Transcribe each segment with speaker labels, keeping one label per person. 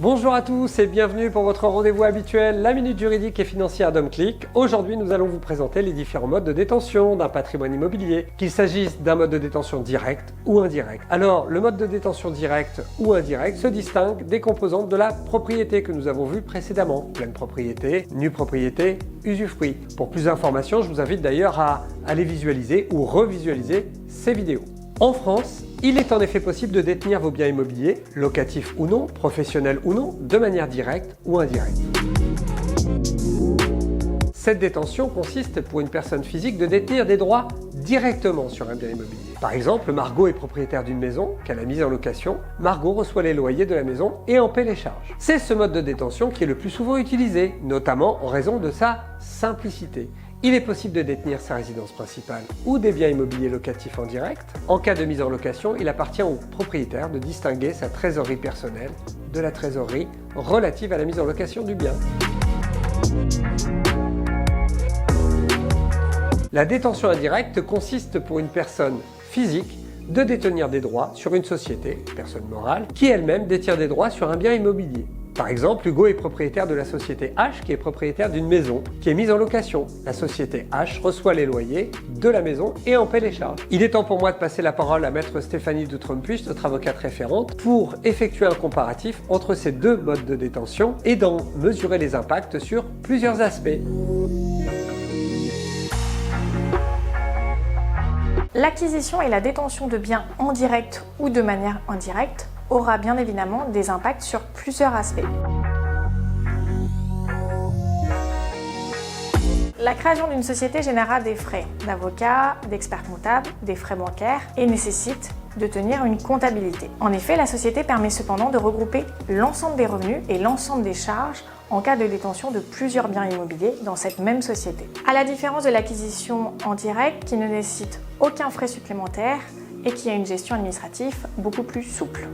Speaker 1: Bonjour à tous et bienvenue pour votre rendez-vous habituel, la Minute Juridique et Financière d'HomeClick. Aujourd'hui, nous allons vous présenter les différents modes de détention d'un patrimoine immobilier, qu'il s'agisse d'un mode de détention direct ou indirect. Alors, le mode de détention direct ou indirect se distingue des composantes de la propriété que nous avons vues précédemment. Pleine propriété, nue propriété, usufruit. Pour plus d'informations, je vous invite d'ailleurs à aller visualiser ou revisualiser ces vidéos. En France, il est en effet possible de détenir vos biens immobiliers, locatifs ou non, professionnels ou non, de manière directe ou indirecte. Cette détention consiste pour une personne physique de détenir des droits directement sur un bien immobilier. Par exemple, Margot est propriétaire d'une maison qu'elle a mise en location. Margot reçoit les loyers de la maison et en paie les charges. C'est ce mode de détention qui est le plus souvent utilisé, notamment en raison de sa simplicité. Il est possible de détenir sa résidence principale ou des biens immobiliers locatifs en direct. En cas de mise en location, il appartient au propriétaire de distinguer sa trésorerie personnelle de la trésorerie relative à la mise en location du bien. La détention indirecte consiste pour une personne physique de détenir des droits sur une société, personne morale, qui elle-même détient des droits sur un bien immobilier. Par exemple, Hugo est propriétaire de la société H qui est propriétaire d'une maison qui est mise en location. La société H reçoit les loyers de la maison et en paie les charges. Il est temps pour moi de passer la parole à maître Stéphanie Doutronpuis, notre avocate référente, pour effectuer un comparatif entre ces deux modes de détention et d'en mesurer les impacts sur plusieurs aspects.
Speaker 2: L'acquisition et la détention de biens en direct ou de manière indirecte aura bien évidemment des impacts sur plusieurs aspects. La création d'une société générera des frais d'avocat, d'expert comptable, des frais bancaires et nécessite de tenir une comptabilité. En effet, la société permet cependant de regrouper l'ensemble des revenus et l'ensemble des charges en cas de détention de plusieurs biens immobiliers dans cette même société. À la différence de l'acquisition en direct qui ne nécessite aucun frais supplémentaire et qui a une gestion administrative beaucoup plus souple.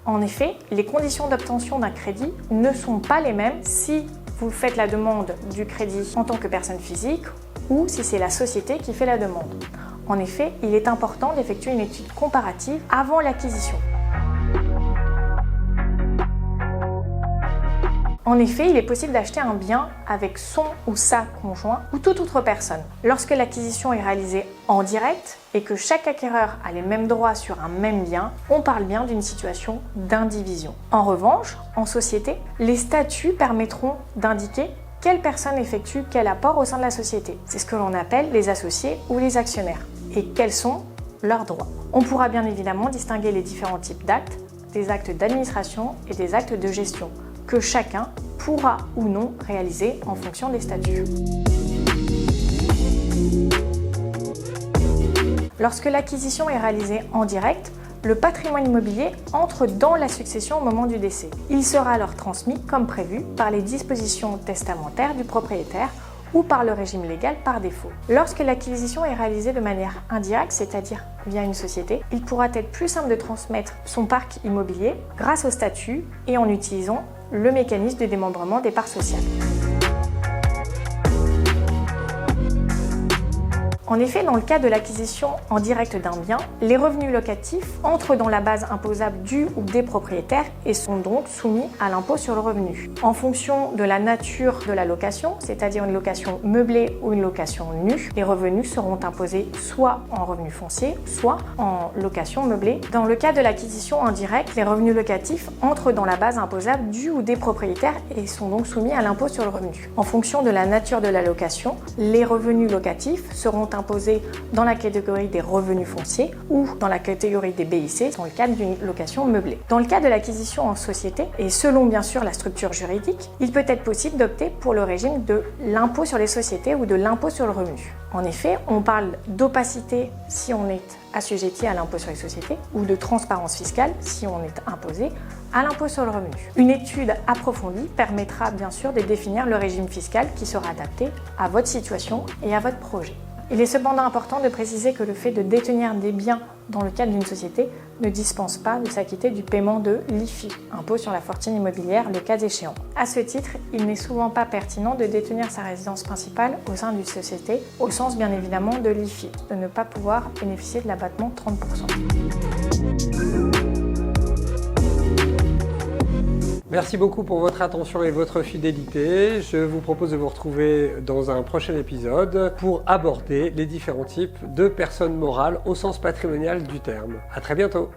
Speaker 2: En effet, les conditions d'obtention d'un crédit ne sont pas les mêmes si vous faites la demande du crédit en tant que personne physique ou si c'est la société qui fait la demande. En effet, il est important d'effectuer une étude comparative avant l'acquisition. En effet, il est possible d'acheter un bien avec son ou sa conjoint ou toute autre personne. Lorsque l'acquisition est réalisée en direct et que chaque acquéreur a les mêmes droits sur un même bien, on parle bien d'une situation d'indivision. En revanche, en société, les statuts permettront d'indiquer quelle personne effectue quel apport au sein de la société. C'est ce que l'on appelle les associés ou les actionnaires. Et quels sont leurs droits. On pourra bien évidemment distinguer les différents types d'actes, des actes d'administration et des actes de gestion, que chacun pourra ou non réaliser en fonction des statuts. Lorsque l'acquisition est réalisée en direct, le patrimoine immobilier entre dans la succession au moment du décès. Il sera alors transmis comme prévu par les dispositions testamentaires du propriétaire ou par le régime légal par défaut. Lorsque l'acquisition est réalisée de manière indirecte, c'est-à-dire via une société, il pourra être plus simple de transmettre son parc immobilier grâce au statut et en utilisant le mécanisme de démembrement des parts sociales. En effet, dans le cas de l'acquisition en direct d'un bien, les revenus locatifs entrent dans la base imposable du ou des propriétaires et sont donc soumis à l'impôt sur le revenu. En fonction de la nature de la location, c'est-à-dire une location meublée ou une location nue, les revenus seront imposés soit en revenu foncier, soit en location meublée. Dans le cas de l'acquisition en direct, les revenus locatifs entrent dans la base imposable du ou des propriétaires et sont donc soumis à l'impôt sur le revenu. En fonction de la nature de la location, les revenus locatifs seront imposés dans la catégorie des revenus fonciers ou dans la catégorie des BIC dans le cadre d'une location meublée. Dans le cas de l'acquisition en société, et selon bien sûr la structure juridique, il peut être possible d'opter pour le régime de l'impôt sur les sociétés ou de l'impôt sur le revenu. En effet, on parle d'opacité si on est assujetti à l'impôt sur les sociétés ou de transparence fiscale si on est imposé à l'impôt sur le revenu. Une étude approfondie permettra bien sûr de définir le régime fiscal qui sera adapté à votre situation et à votre projet. Il est cependant important de préciser que le fait de détenir des biens dans le cadre d'une société ne dispense pas de s'acquitter du paiement de l'IFI, impôt sur la fortune immobilière, le cas échéant. À ce titre, il n'est souvent pas pertinent de détenir sa résidence principale au sein d'une société, au sens bien évidemment de l'IFI, de ne pas pouvoir bénéficier de l'abattement de 30%.
Speaker 1: Merci beaucoup pour votre attention et votre fidélité. Je vous propose de vous retrouver dans un prochain épisode pour aborder les différents types de personnes morales au sens patrimonial du terme. À très bientôt.